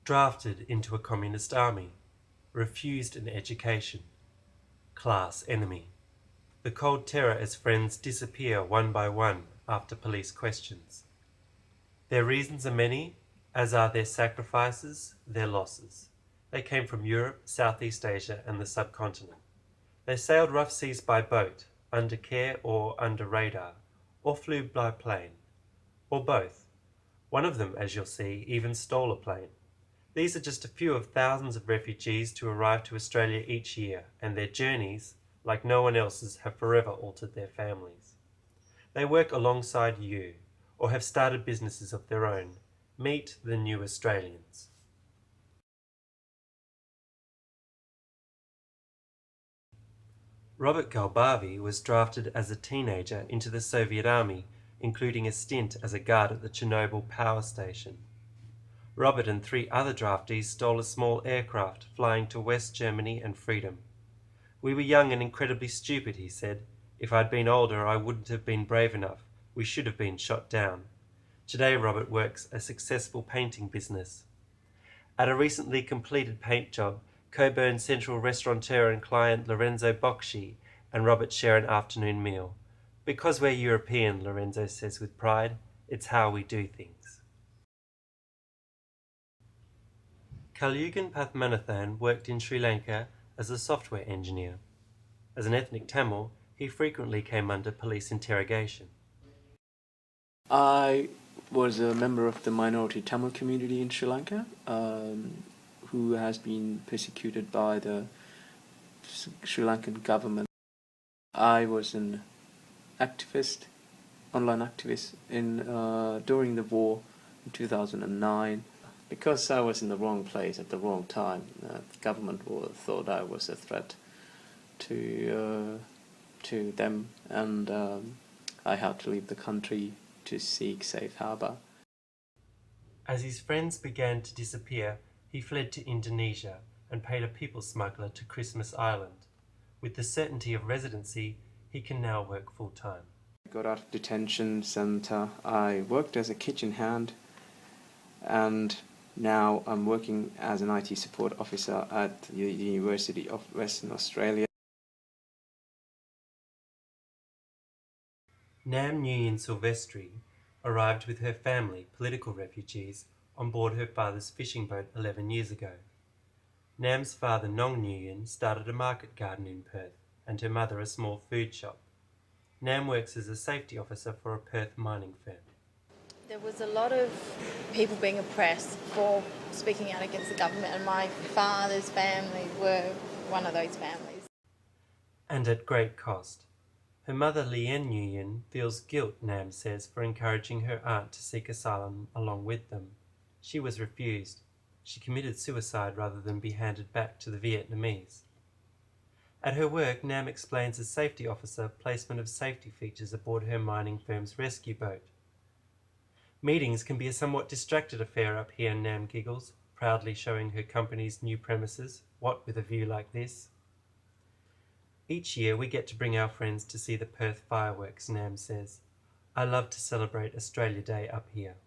Drafted into a communist army. Refused an education. Class enemy. The cold terror as friends disappear one by one after police questions. Their reasons are many, as are their sacrifices, their losses. They came from Europe, Southeast Asia, and the subcontinent. They sailed rough seas by boat, under care or under radar, or flew by plane, or both. One of them, as you'll see, even stole a plane. These are just a few of thousands of refugees to arrive to Australia each year, and their journeys, like no one else's, have forever altered their families. They work alongside you, or have started businesses of their own. Meet the new Australians. Robert Galbavi was drafted as a teenager into the Soviet Army, including a stint as a guard at the Chernobyl power station. Robert and 3 other draftees stole a small aircraft, flying to West Germany and freedom. "We were young and incredibly stupid," he said. "If I'd been older, I wouldn't have been brave enough. We should have been shot down." Today, Robert works a successful painting business. At a recently completed paint job, Coburn Central restaurateur and client Lorenzo Bocci and Robert share an afternoon meal. "Because we're European," Lorenzo says with pride, "it's how we do things." Kalyugan Pathmanathan worked in Sri Lanka as a software engineer. As an ethnic Tamil, he frequently came under police interrogation. I was a member of the minority Tamil community in Sri Lanka, who has been persecuted by the Sri Lankan government. I was an activist, online activist during the war in 2009. Because I was in the wrong place at the wrong time, the government thought I was a threat to them, and I had to leave the country to seek safe harbour. As his friends began to disappear, he fled to Indonesia and paid a people smuggler to Christmas Island. With the certainty of residency, he can now work full-time. I got out of detention centre. I worked as a kitchen hand, and now I'm working as an IT support officer at the University of Western Australia. Nam Nguyen Silvestri arrived with her family, political refugees, on board her father's fishing boat 11 years ago. Nam's father, Nong Nguyen, started a market garden in Perth, and her mother a small food shop. Nam works as a safety officer for a Perth mining firm. There was a lot of people being oppressed for speaking out against the government, and my father's family were one of those families. And at great cost. Her mother, Lien Nguyen, feels guilt, Nam says, for encouraging her aunt to seek asylum along with them. She was refused. She committed suicide rather than be handed back to the Vietnamese. At her work, Nam explains as safety officer placement of safety features aboard her mining firm's rescue boat. "Meetings can be a somewhat distracted affair up here," Nam giggles, proudly showing her company's new premises, what with a view like this. "Each year we get to bring our friends to see the Perth fireworks," Nam says. "I love to celebrate Australia Day up here."